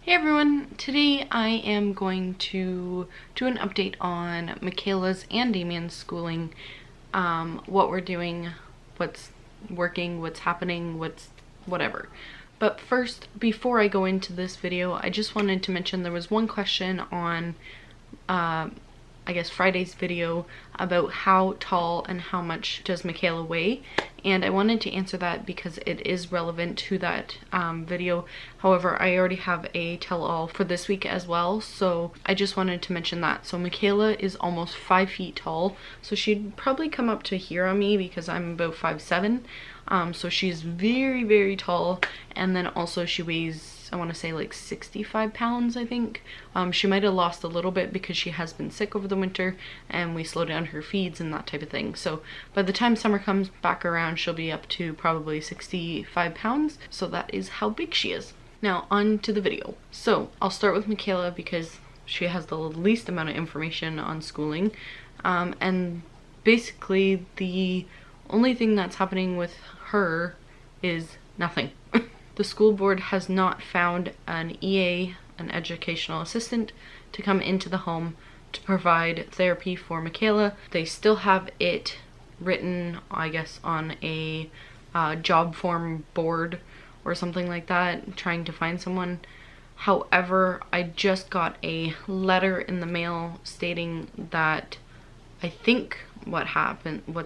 Hey everyone, today I am going to do an update on Michaela's and Damien's schooling, what we're doing, what's working, what's happening, whatever. But first, before I go into this video, I just wanted to mention there was one question on I guess Friday's video about how tall and how much does Makayla weigh, and I wanted to answer that because it is relevant to that video. However, I already have a tell-all for this week as well, so I just wanted to mention that. So Makayla is almost 5 feet tall, so she'd probably come up to here on me because I'm about 5'7". So she's very, very tall, and then also she weighs, I want to say like 65 pounds, I think. She might have lost a little bit because she has been sick over the winter and we slow down her feeds and that type of thing. So by the time summer comes back around, she'll be up to probably 65 pounds. So that is how big she is. Now on to the video. So I'll start with Makayla because she has the least amount of information on schooling. And basically the only thing that's happening with her is nothing. The school board has not found an EA, an educational assistant, to come into the home to provide therapy for Makayla. They still have it written, I guess, on a job form board or something like that, trying to find someone. However, I just got a letter in the mail stating that I think what's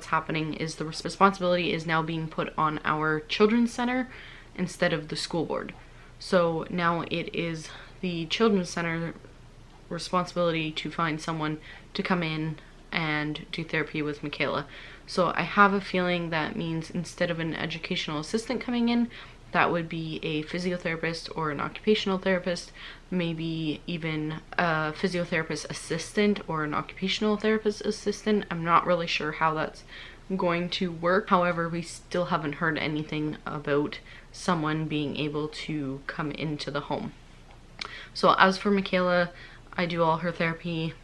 happening is the responsibility is now being put on our children's center instead of the school board. So now it is the children's center responsibility to find someone to come in and do therapy with Makayla. So I have a feeling that means instead of an educational assistant coming in, that would be a physiotherapist or an occupational therapist, maybe even a physiotherapist assistant or an occupational therapist assistant. I'm not really sure how that's going to work. However, we still haven't heard anything about someone being able to come into the home. So as for Makayla, I do all her therapy,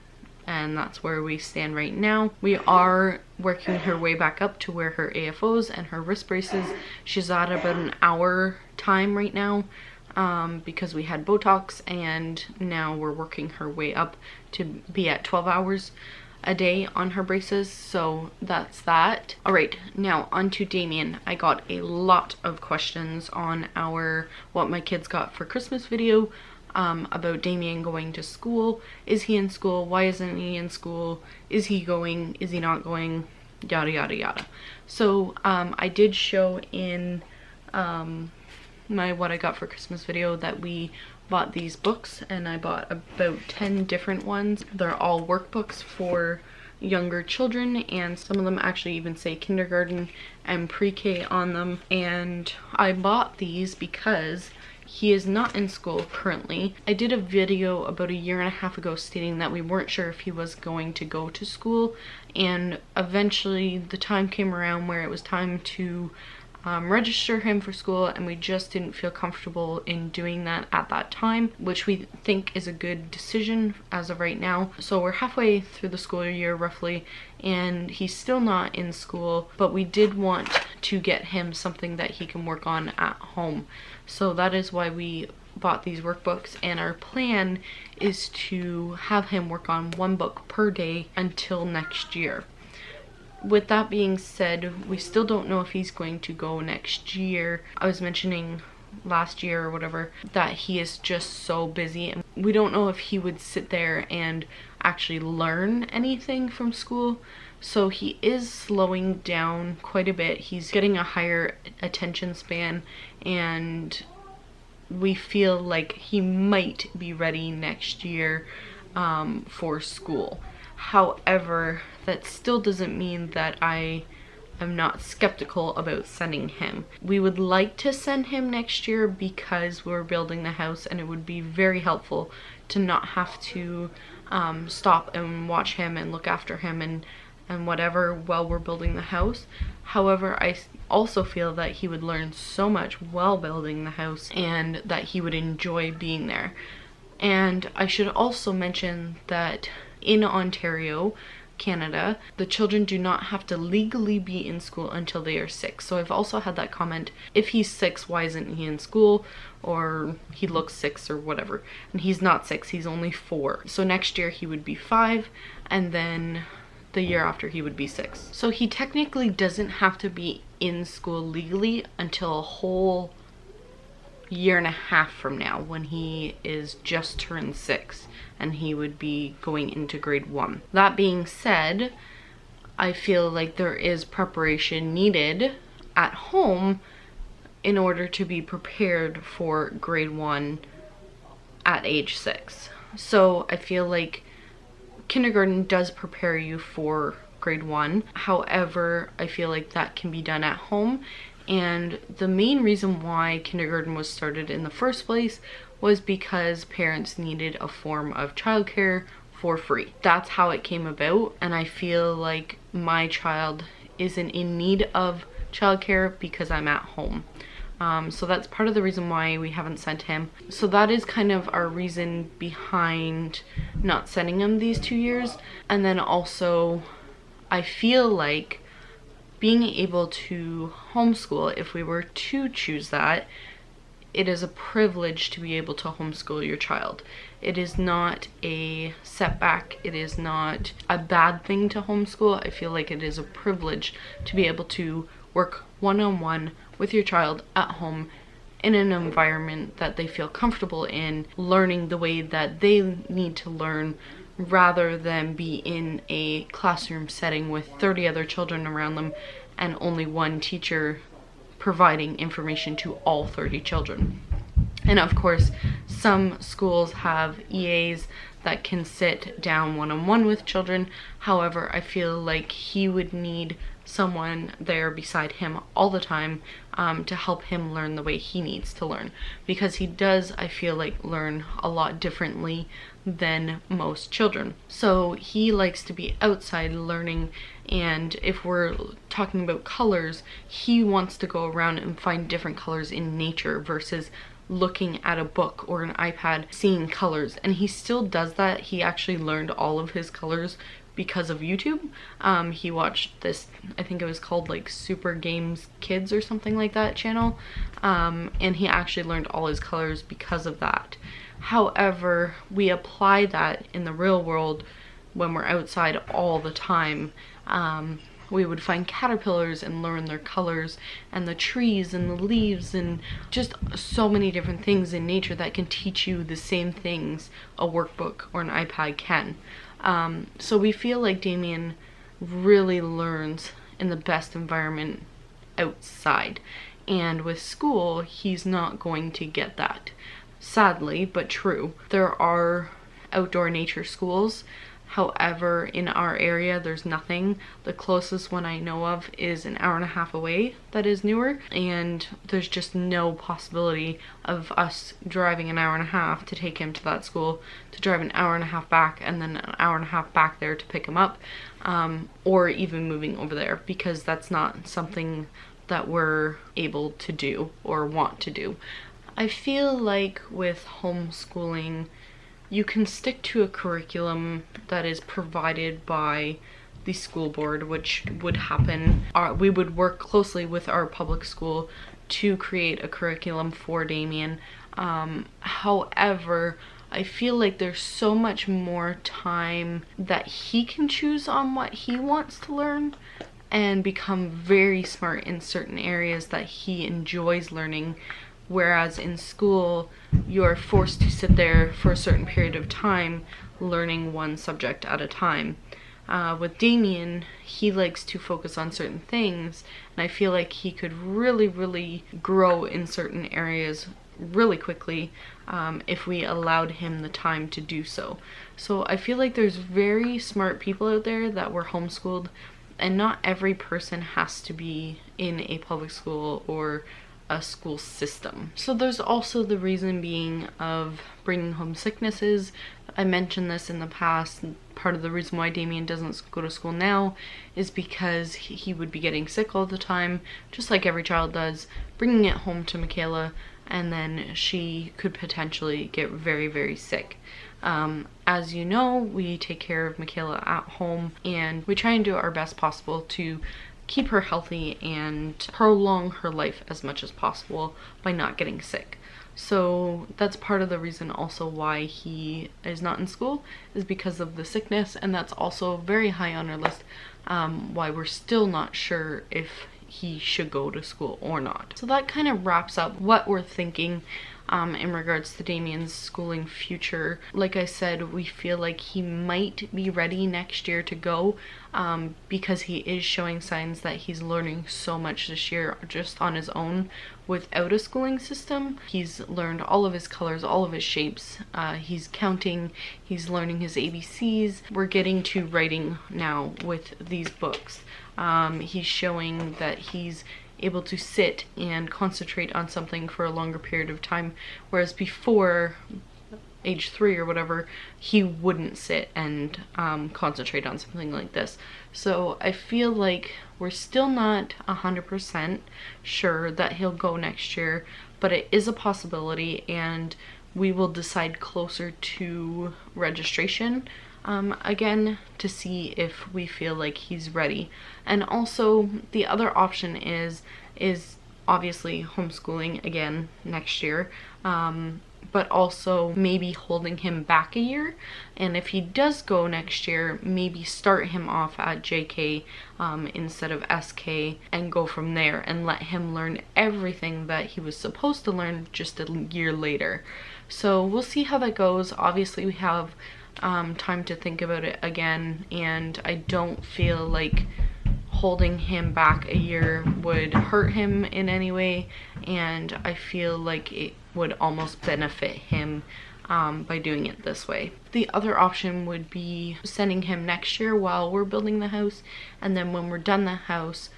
and that's where we stand right now. We are working her way back up to where her AFOs and her wrist braces. She's at about an hour time right now because we had Botox, and now we're working her way up to be at 12 hours a day on her braces. So that's that. All right, now on to Damien. I got a lot of questions on our what my kids got for Christmas video about Damien going to school. Is he in school? Why isn't he in school? Is he going? Is he not going? Yada yada yada. So I did show in my what I got for Christmas video that we bought these books, and I bought about 10 different ones. They're all workbooks for younger children, and some of them actually even say kindergarten and pre-K on them. And I bought these because he is not in school currently. I did a video about a year and a half ago stating that we weren't sure if he was going to go to school, and eventually the time came around where it was time to register him for school, and we just didn't feel comfortable in doing that at that time, which we think is a good decision as of right now. So we're halfway through the school year roughly, and he's still not in school, but we did want to get him something that he can work on at home. So that is why we bought these workbooks, and our plan is to have him work on one book per day until next year. With that being said, we still don't know if he's going to go next year. I was mentioning last year or whatever that he is just so busy, and we don't know if he would sit there and actually learn anything from school. So he is slowing down quite a bit. He's getting a higher attention span, and we feel like he might be ready next year for school. However, that still doesn't mean that I am not skeptical about sending him. We would like to send him next year because we're building the house, and it would be very helpful to not have to stop and watch him and look after him and whatever while we're building the house. However, I also feel that he would learn so much while building the house, and that he would enjoy being there. And I should also mention that in Ontario, Canada, the children do not have to legally be in school until they are 6. So I've also had that comment, if he's 6, why isn't he in school? or he looks 6 or whatever. And he's not 6, he's only 4. So next year he would be 5, and then the year after he would be 6. So he technically doesn't have to be in school legally until a whole year and a half from now, when he is just turned 6 and he would be going into grade 1. That being said, I feel like there is preparation needed at home in order to be prepared for grade 1 at age 6. So I feel like kindergarten does prepare you for grade 1. However, I feel like that can be done at home. And the main reason why kindergarten was started in the first place was because parents needed a form of childcare for free. That's how it came about, and I feel like my child isn't in need of childcare because I'm at home. So that's part of the reason why we haven't sent him. So that is kind of our reason behind not sending him these 2 years. And then also, I feel like being able to homeschool, if we were to choose that, it is a privilege to be able to homeschool your child. It is not a setback. It is not a bad thing to homeschool. I feel like it is a privilege to be able to work one-on-one with your child at home in an environment that they feel comfortable in, learning the way that they need to learn, rather than be in a classroom setting with 30 other children around them and only one teacher providing information to all 30 children. And of course, some schools have EAs that can sit down one-on-one with children. However, I feel like he would need someone there beside him all the time to help him learn the way he needs to learn, because he does, I feel like, learn a lot differently than most children. So he likes to be outside learning, and if we're talking about colors, he wants to go around and find different colors in nature versus looking at a book or an iPad seeing colors. And he still does that. He actually learned all of his colors because of YouTube. He watched this, I think it was called like Super Games Kids or something like that channel, and he actually learned all his colors because of that. However, we apply that in the real world when we're outside all the time. We would find caterpillars and learn their colors, and the trees and the leaves, and just so many different things in nature that can teach you the same things a workbook or an iPad can. So we feel like Damien really learns in the best environment outside, and with school he's not going to get that. Sadly, but true. There are outdoor nature schools. However, in our area, there's nothing. The closest one I know of is an hour and a half away that is newer, and there's just no possibility of us driving an hour and a half to take him to that school, to drive an hour and a half back, and then an hour and a half back there to pick him up, or even moving over there, because that's not something that we're able to do or want to do. I feel like with homeschooling, you can stick to a curriculum that is provided by the school board, which would happen. We would work closely with our public school to create a curriculum for Damien. However, I feel like there's so much more time that he can choose on what he wants to learn and become very smart in certain areas that he enjoys learning. Whereas in school, you're forced to sit there for a certain period of time learning one subject at a time. With Damien, he likes to focus on certain things, and I feel like he could really grow in certain areas really quickly if we allowed him the time to do so. So I feel like there's very smart people out there that were homeschooled, and not every person has to be in a public school or a school system. So there's also the reason being of bringing home sicknesses. I mentioned this in the past. Part of the reason why Damien doesn't go to school now is because he would be getting sick all the time, just like every child does, bringing it home to Michaela, and then she could potentially get very sick. As you know, we take care of Michaela at home, and we try and do our best possible to keep her healthy and prolong her life as much as possible by not getting sick. So that's part of the reason also why he is not in school, is because of the sickness, and that's also very high on our list, why we're still not sure if he should go to school or not. So that kind of wraps up what we're thinking in regards to Damien's schooling future. Like I said, we feel like he might be ready next year to go, because he is showing signs that he's learning so much this year just on his own without a schooling system. He's learned all of his colors, all of his shapes, he's counting, he's learning his ABCs. We're getting to writing now with these books. He's showing that he's able to sit and concentrate on something for a longer period of time, whereas before age 3 or whatever, he wouldn't sit and concentrate on something like this. So I feel like we're still not 100% sure that he'll go next year, but it is a possibility, and we will decide closer to registration again to see if we feel like he's ready. And also the other option is obviously homeschooling again next year, but also maybe holding him back a year, and if he does go next year, maybe start him off at JK instead of SK and go from there and let him learn everything that he was supposed to learn just a year later. So we'll see how that goes. Obviously we have time to think about it again, and I don't feel like holding him back a year would hurt him in any way, and I feel like it would almost benefit him by doing it this way. The other option would be sending him next year while we're building the house, and then when we're done the house,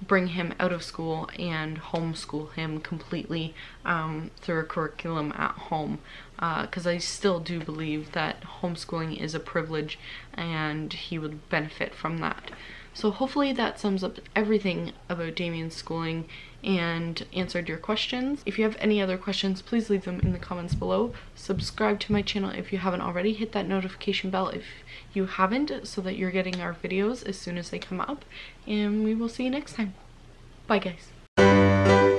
bring him out of school and homeschool him completely through a curriculum at home, because I still do believe that homeschooling is a privilege and he would benefit from that. So hopefully that sums up everything about Damien's schooling and answered your questions. If you have any other questions, please leave them in the comments below. Subscribe to my channel if you haven't already. Hit that notification bell if you haven't, so that you're getting our videos as soon as they come up. And we will see you next time. Bye guys.